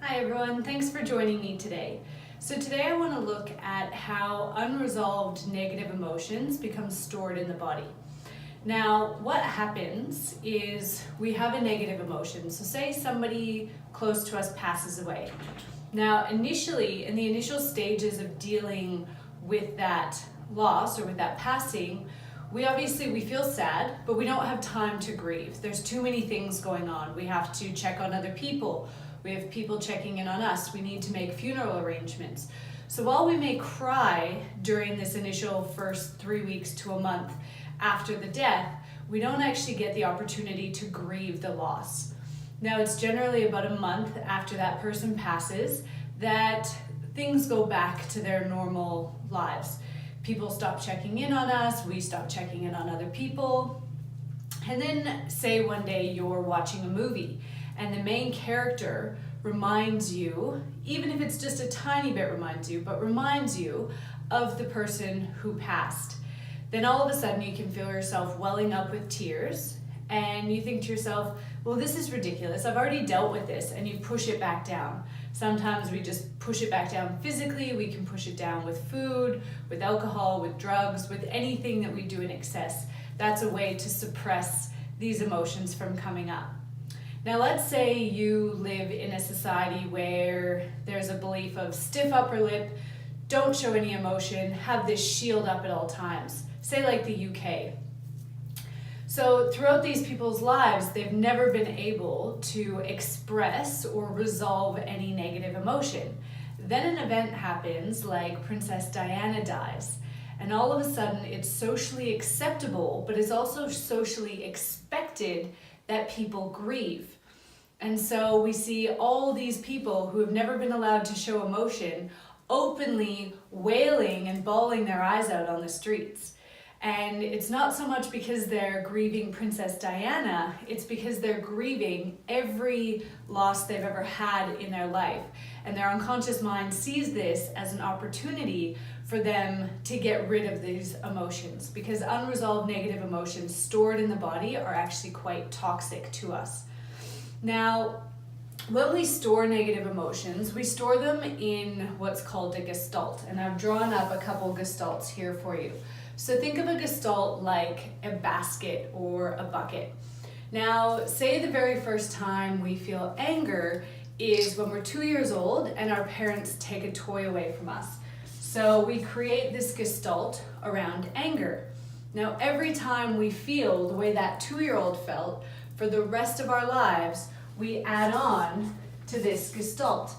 Hi everyone, thanks for joining me today. So today I want to look at how unresolved negative emotions become stored in the body. Now, what happens is we have a negative emotion. So say somebody close to us passes away. Now, initially, in the initial stages of dealing with that loss or with that passing, we feel sad, but we don't have time to grieve. There's too many things going on. We have to check on other people. We have people checking in on us. We need to make funeral arrangements. So while we may cry during this initial first 3 weeks to a month after the death, we don't actually get the opportunity to grieve the loss. Now, it's generally about a month after that person passes that things go back to their normal lives. People stop checking in on us, we stop checking in on other people. And then say one day you're watching a movie and the main character reminds you, even if it's just a tiny bit reminds you of the person who passed. Then all of a sudden you can feel yourself welling up with tears and you think to yourself, well, this is ridiculous. I've already dealt with this, and you push it back down. Sometimes we just push it back down physically. We can push it down with food, with alcohol, with drugs, with anything that we do in excess. That's a way to suppress these emotions from coming up. Now, let's say you live in a society where there's a belief of stiff upper lip, don't show any emotion, have this shield up at all times. Say like the UK. So throughout these people's lives, they've never been able to express or resolve any negative emotion. Then an event happens like Princess Diana dies, and all of a sudden it's socially acceptable, but it's also socially expected that people grieve. And so we see all these people who have never been allowed to show emotion openly wailing and bawling their eyes out on the streets. And it's not so much because they're grieving Princess Diana, it's because they're grieving every loss they've ever had in their life. And their unconscious mind sees this as an opportunity for them to get rid of these emotions, because unresolved negative emotions stored in the body are actually quite toxic to us. Now, when we store negative emotions, we store them in what's called a gestalt. And I've drawn up a couple gestalts here for you. So think of a gestalt like a basket or a bucket. Now, say the very first time we feel anger is when we're 2 years old and our parents take a toy away from us. So we create this gestalt around anger. Now, every time we feel the way that 2-year-old felt, for the rest of our lives, we add on to this gestalt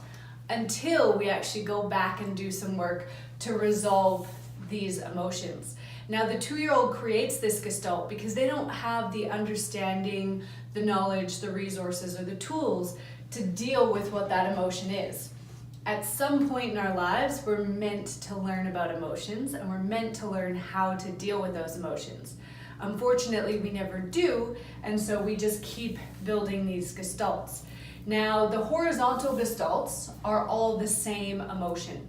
until we actually go back and do some work to resolve these emotions. Now, the 2-year-old creates this gestalt because they don't have the understanding, the knowledge, the resources, or the tools to deal with what that emotion is. At some point in our lives, we're meant to learn about emotions and we're meant to learn how to deal with those emotions. Unfortunately, we never do, and so we just keep building these gestalts. Now, the horizontal gestalts are all the same emotion.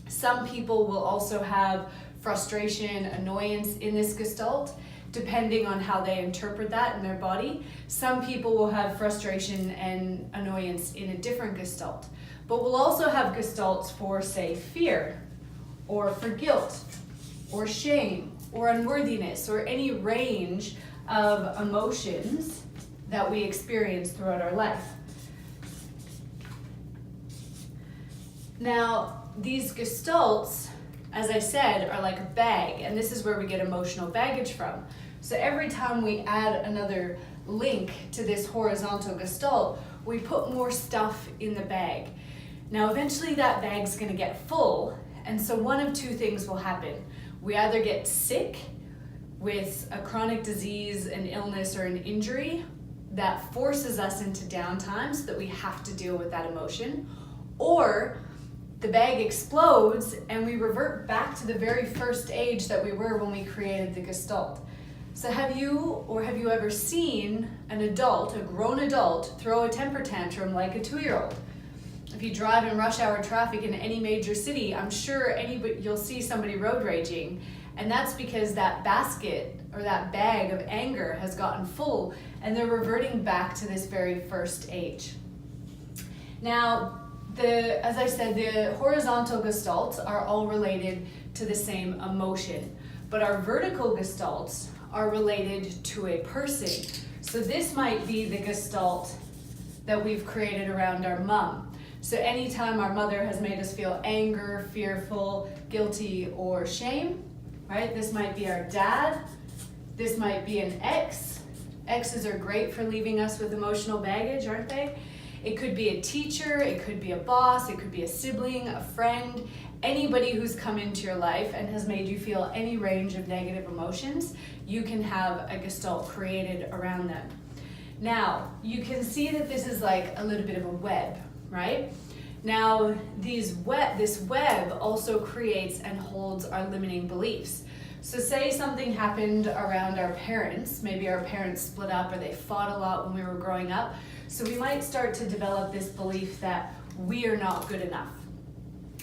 Some people will also have frustration, annoyance in this gestalt, depending on how they interpret that in their body. Some people will have frustration and annoyance in a different gestalt. But we'll also have gestalts for, say, fear, or for guilt, or shame, or unworthiness, or any range of emotions that we experience throughout our life. Now, these gestalts, as I said, are like a bag, and this is where we get emotional baggage from. So every time we add another link to this horizontal gestalt, we put more stuff in the bag. Now, eventually that bag's gonna get full, and so one of two things will happen. We either get sick with a chronic disease, an illness, or an injury that forces us into downtime so that we have to deal with that emotion, or the bag explodes and we revert back to the very first age that we were when we created the gestalt. So have you ever seen an adult, a grown adult, throw a temper tantrum like a 2-year-old? If you drive in rush hour traffic in any major city, I'm sure you'll see somebody road raging, and that's because that basket or that bag of anger has gotten full and they're reverting back to this very first age. Now, as I said, the horizontal gestalts are all related to the same emotion, but our vertical gestalts are related to a person. So this might be the gestalt that we've created around our mom. So anytime our mother has made us feel anger, fearful, guilty, or shame, right? This might be our dad. This might be an ex. Exes are great for leaving us with emotional baggage, aren't they? It could be a teacher, it could be a boss, it could be a sibling, a friend, anybody who's come into your life and has made you feel any range of negative emotions, you can have a gestalt created around them. Now, you can see that this is like a little bit of a web, right? Now, this web also creates and holds our limiting beliefs. So say something happened around our parents, maybe our parents split up or they fought a lot when we were growing up. So we might start to develop this belief that we are not good enough.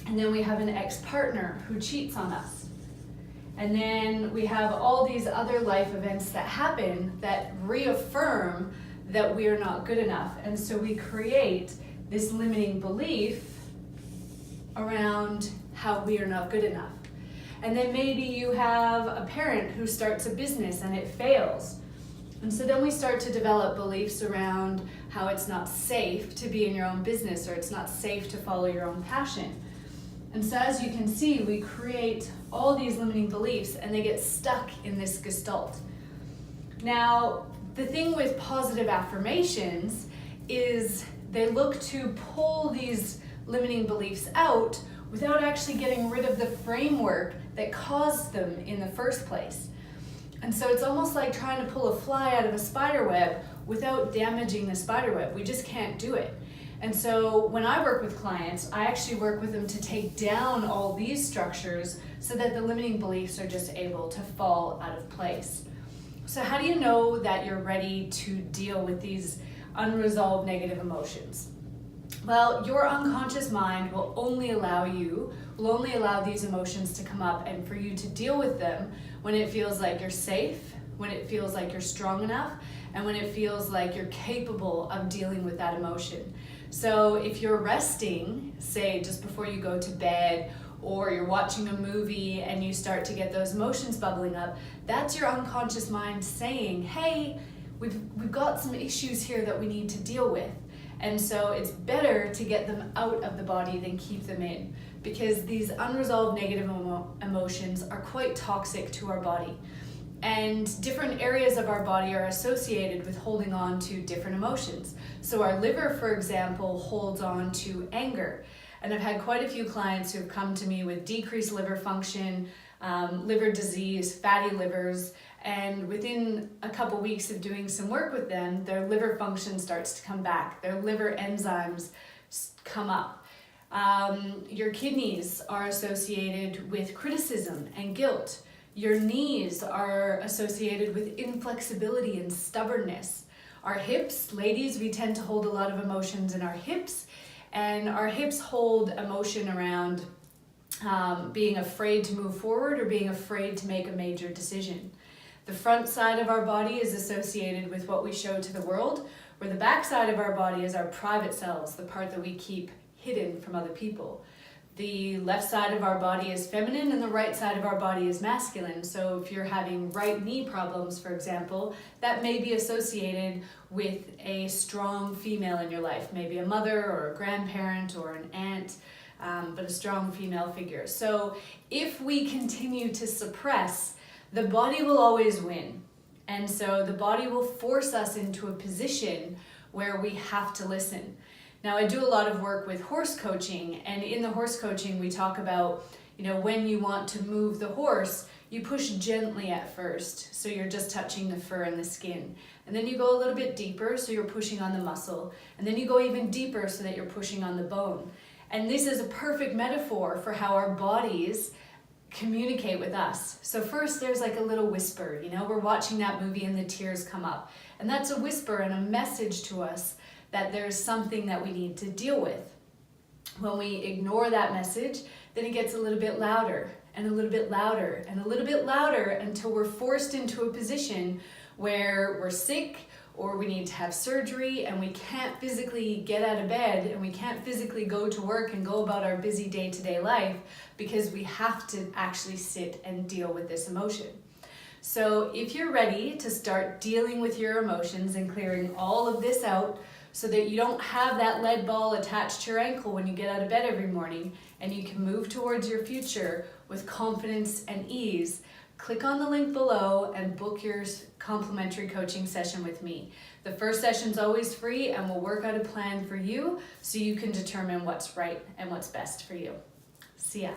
And then we have an ex-partner who cheats on us. And then we have all these other life events that happen that reaffirm that we are not good enough. And so we create this limiting belief around how we are not good enough. And then maybe you have a parent who starts a business and it fails. And so then we start to develop beliefs around how it's not safe to be in your own business or it's not safe to follow your own passion. And so as you can see, we create all these limiting beliefs and they get stuck in this gestalt. Now, the thing with positive affirmations is they look to pull these limiting beliefs out without actually getting rid of the framework that caused them in the first place. And so it's almost like trying to pull a fly out of a spider web without damaging the spider web. We just can't do it. And so when I work with clients, I actually work with them to take down all these structures so that the limiting beliefs are just able to fall out of place. So how do you know that you're ready to deal with these unresolved negative emotions? Well, your unconscious mind will only allow these emotions to come up and for you to deal with them when it feels like you're safe, when it feels like you're strong enough, and when it feels like you're capable of dealing with that emotion. So if you're resting, say just before you go to bed, or you're watching a movie and you start to get those emotions bubbling up, that's your unconscious mind saying, hey, we've got some issues here that we need to deal with. And so it's better to get them out of the body than keep them in, because these unresolved negative emotions are quite toxic to our body. And different areas of our body are associated with holding on to different emotions. So our liver, for example, holds on to anger. And I've had quite a few clients who have come to me with decreased liver function, liver disease, fatty livers, and within a couple weeks of doing some work with them, their liver function starts to come back. Their liver enzymes come up. Your kidneys are associated with criticism and guilt. Your knees are associated with inflexibility and stubbornness. Our hips, ladies, we tend to hold a lot of emotions in our hips, and our hips hold emotion around being afraid to move forward or being afraid to make a major decision. The front side of our body is associated with what we show to the world, where the back side of our body is our private selves, the part that we keep hidden from other people. The left side of our body is feminine and the right side of our body is masculine. So if you're having right knee problems, for example, that may be associated with a strong female in your life, maybe a mother or a grandparent or an aunt, but a strong female figure. So if we continue to suppress, the body will always win. And so the body will force us into a position where we have to listen. Now, I do a lot of work with horse coaching, and in the horse coaching, we talk about, when you want to move the horse, you push gently at first, so you're just touching the fur and the skin. And then you go a little bit deeper, so you're pushing on the muscle. And then you go even deeper so that you're pushing on the bone. And this is a perfect metaphor for how our bodies communicate with us. So first there's like a little whisper, we're watching that movie and the tears come up. And that's a whisper and a message to us that there's something that we need to deal with. When we ignore that message, then it gets a little bit louder and a little bit louder and a little bit louder until we're forced into a position where we're sick or we need to have surgery and we can't physically get out of bed and we can't physically go to work and go about our busy day-to-day life because we have to actually sit and deal with this emotion. So if you're ready to start dealing with your emotions and clearing all of this out so that you don't have that lead ball attached to your ankle when you get out of bed every morning and you can move towards your future with confidence and ease, click on the link below and book your complimentary coaching session with me. The first session's always free and we'll work out a plan for you so you can determine what's right and what's best for you. See ya.